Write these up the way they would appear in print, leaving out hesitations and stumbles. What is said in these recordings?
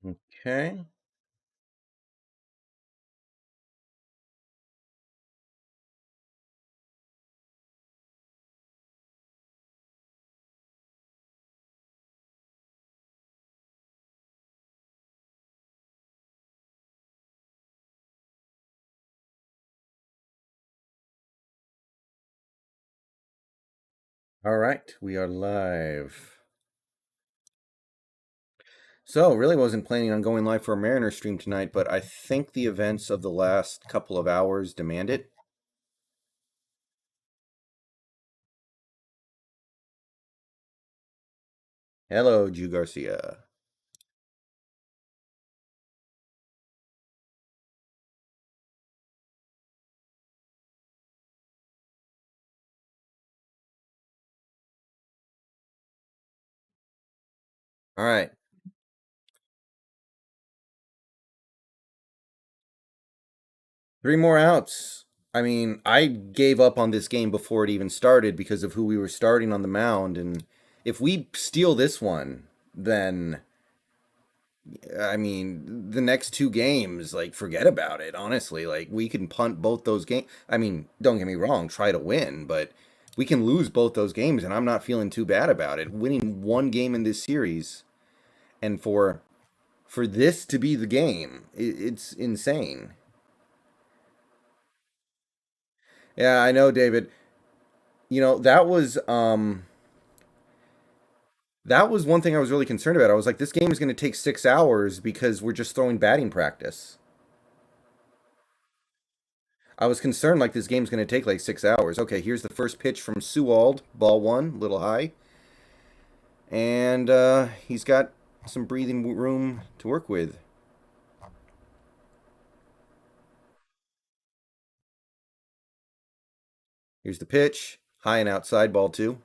Okay. All right, we are live. So, really wasn't planning on going live for a Mariner stream tonight, but I think the events of the last couple of hours demand it. Hello, Jew Garcia. All right. Three more outs. I mean, I gave up on this game before it even started because of who we were starting on the mound. And if we steal this one, then, I mean, the next two games, like, forget about it, honestly. Like, we can punt both those games. I mean, don't get me wrong, try to win, but we can lose both those games, and I'm not feeling too bad about it. Winning one game in this series, and for this to be the game, it's insane. Yeah, I know, David. You know, that was one thing I was really concerned about. I was like, this game is going to take 6 hours because we're just throwing batting practice. I was concerned like this game's going to take like 6 hours. Okay, here's the first pitch from Sewald, ball one, little high, and he's got some breathing room to work with. Here's the pitch, high and outside, ball two.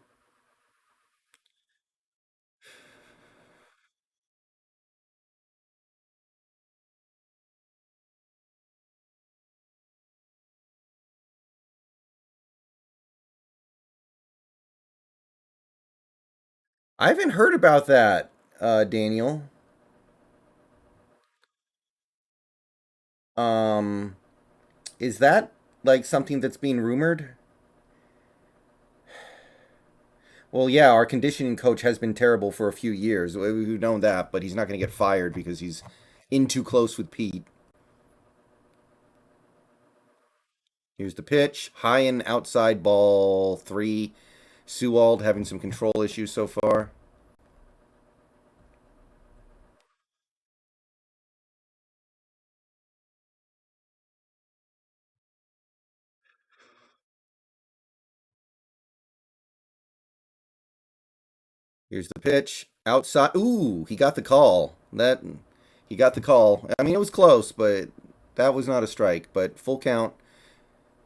I haven't heard about that, Daniel. Um, is that like something that's being rumored? Well, yeah, our conditioning coach has been terrible for a few years. We've known that, but he's not going to get fired because he's in too close with Pete. Here's the pitch. High and outside ball three. Sewald having some control issues so far. Here's the pitch. Outside. Ooh, he got the call. He got the call. I mean, it was close, but that was not a strike. But full count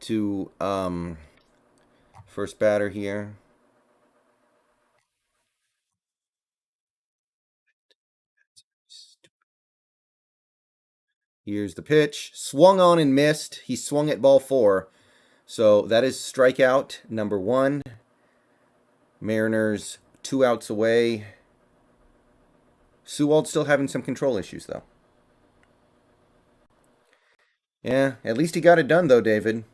to first batter here. Here's the pitch. Swung on and missed. He swung at ball four. So that is strikeout number one. Mariners 2 outs away. Sewald still having some control issues, though. Yeah, at least he got it done, though, David.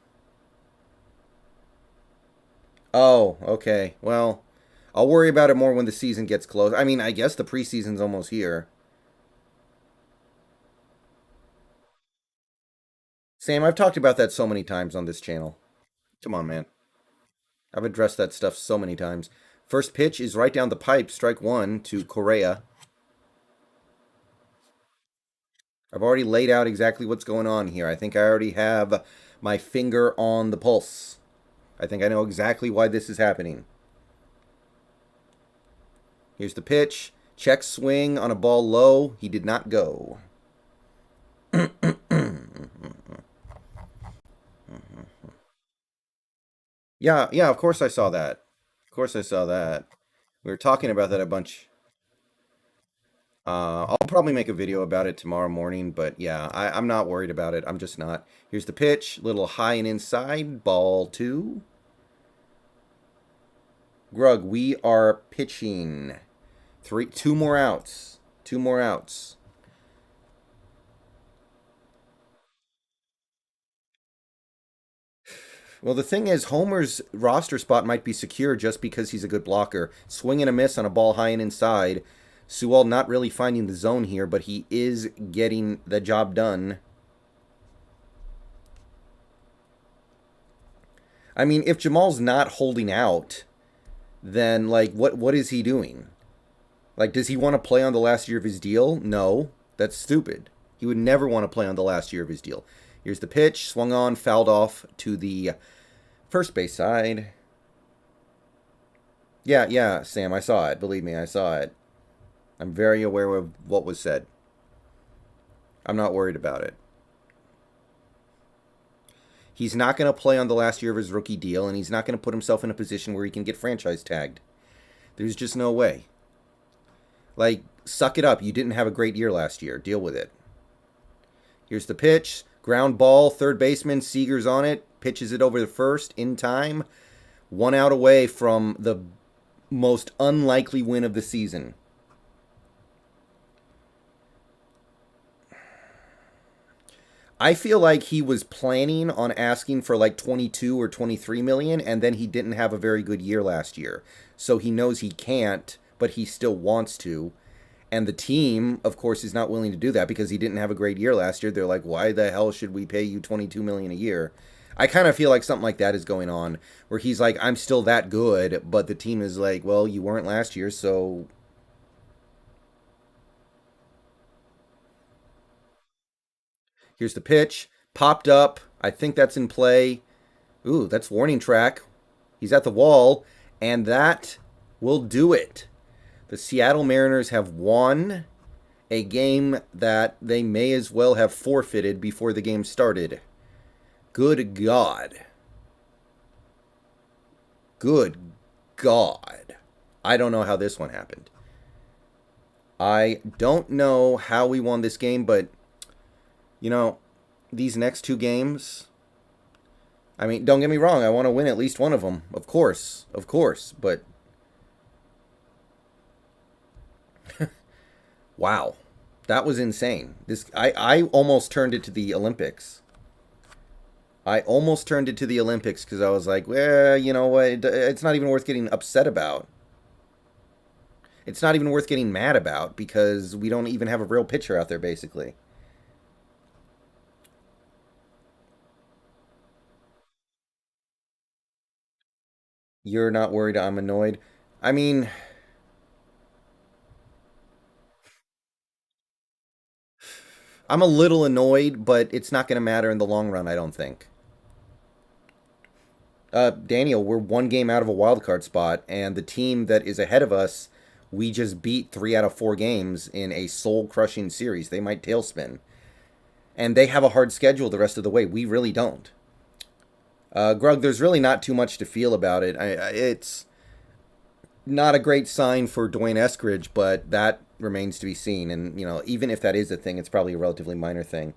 Oh, okay. Well, I'll worry about it more when the season gets close. I mean, I guess the preseason's almost here. Sam, I've talked about that so many times on this channel. Come on, man. I've addressed that stuff so many times. First pitch is right down the pipe, strike one to Correa. I've already laid out exactly what's going on here. I think I already have my finger on the pulse. I think I know exactly why this is happening. Here's the pitch. Check swing on a ball low. He did not go. Yeah, yeah, of course I saw that. Of course I saw that. We were talking about that a bunch. I'll probably make a video about it tomorrow morning, but yeah, I'm not worried about it. I'm just not. Here's the pitch. Little high and inside. Ball two. Grug, we are pitching. Two more outs. Two more outs. Well, the thing is, Homer's roster spot might be secure just because he's a good blocker. Swing and a miss on a ball high and inside. Sewell not really finding the zone here, but he is getting the job done. I mean, if Jamal's not holding out, then like what is he doing? Like, does he want to play on the last year of his deal? No, that's stupid. He would never want to play on the last year of his deal. Here's the pitch, swung on, fouled off to the first base side. Yeah, yeah, Sam, I saw it. Believe me, I saw it. I'm very aware of what was said. I'm not worried about it. He's not going to play on the last year of his rookie deal, and he's not going to put himself in a position where he can get franchise tagged. There's just no way. Like, suck it up. You didn't have a great year last year. Deal with it. Here's the pitch. Ground ball. Third baseman. Seager's on it. Pitches it over the first in time. 1 out away from the most unlikely win of the season. I feel like he was planning on asking for like 22 or 23 million, and then he didn't have a very good year last year. So he knows he can't, but he still wants to. And the team, of course, is not willing to do that because he didn't have a great year last year. They're like, why the hell should we pay you 22 million a year? I kind of feel like something like that is going on, where he's like, I'm still that good, but the team is like, well, you weren't last year, so here's the pitch. Popped up. I think that's in play. Ooh, that's warning track. He's at the wall, and that will do it. The Seattle Mariners have won a game that they may as well have forfeited before the game started. Good God. Good God. I don't know how this one happened. I don't know how we won this game, but, you know, these next two games, I mean, don't get me wrong, I want to win at least one of them. Of course. Of course. But, wow. That was insane. I almost turned it to the Olympics. I almost turned it to the Olympics because I was like, well, you know what? It's not even worth getting upset about. It's not even worth getting mad about because we don't even have a real pitcher out there, basically. You're not worried I'm annoyed. I mean, I'm a little annoyed, but it's not going to matter in the long run, I don't think. Daniel, we're one game out of a wild card spot, and the team that is ahead of us, we just beat 3 out of 4 games in a soul crushing series. They might tailspin. And they have a hard schedule the rest of the way. We really don't. Grug, there's really not too much to feel about it. It's not a great sign for Dwayne Eskridge, but that remains to be seen. And, you know, even if that is a thing, it's probably a relatively minor thing.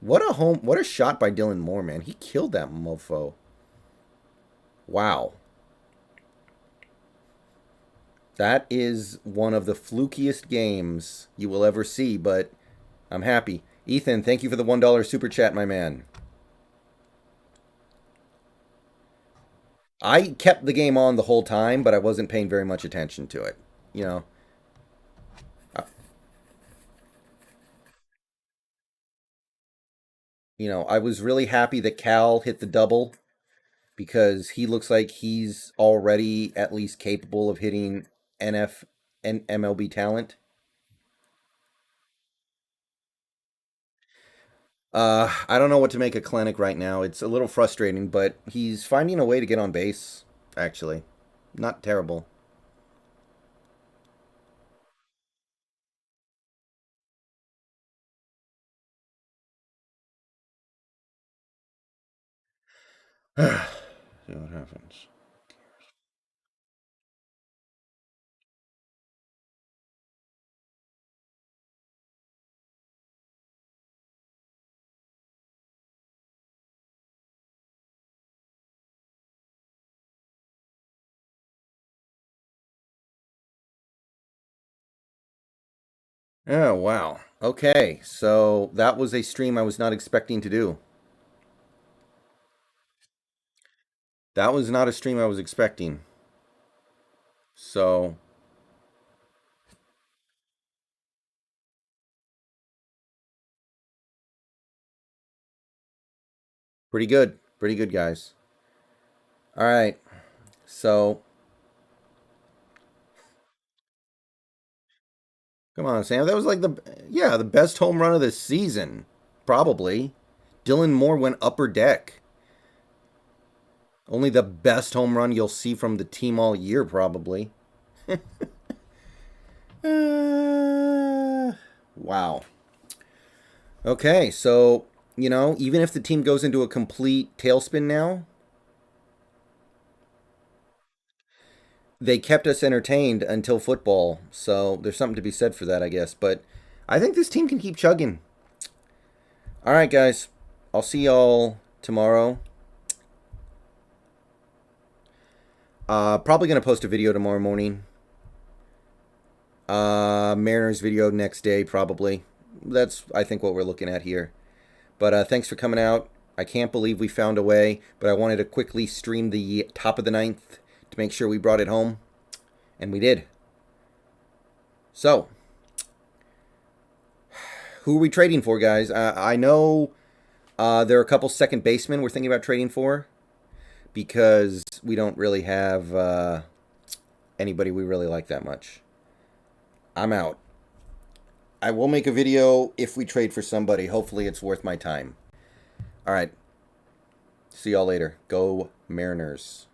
What a shot by Dylan Moore, man. He killed that mofo. Wow. That is one of the flukiest games you will ever see, but I'm happy. Ethan, thank you for the $1 super chat, my man. I kept the game on the whole time, but I wasn't paying very much attention to it. You know, uh, I was really happy that Cal hit the double because he looks like he's already at least capable of hitting NF and MLB talent. I don't know what to make of Clinic right now. It's a little frustrating, but he's finding a way to get on base, actually. Not terrible. See what happens. Oh, wow. Okay, so that was a stream I was not expecting to do. That was not a stream I was expecting. So, pretty good. Pretty good, guys. All right. So, come on, Sam. That was like the best home run of the season. Probably. Dylan Moore went upper deck. Only the best home run you'll see from the team all year, probably. Wow. Okay, so, even if the team goes into a complete tailspin now, they kept us entertained until football. So there's something to be said for that, I guess. But I think this team can keep chugging. All right, guys. I'll see y'all tomorrow. Probably going to post a video tomorrow morning. Mariners video next day, probably. That's, I think, what we're looking at here. But thanks for coming out. I can't believe we found a way, but I wanted to quickly stream the top of the ninth to make sure we brought it home. And we did. So, who are we trading for, guys? I know there are a couple second basemen we're thinking about trading for because we don't really have anybody we really like that much. I'm out. I will make a video if we trade for somebody. Hopefully it's worth my time. All right. See y'all later. Go Mariners.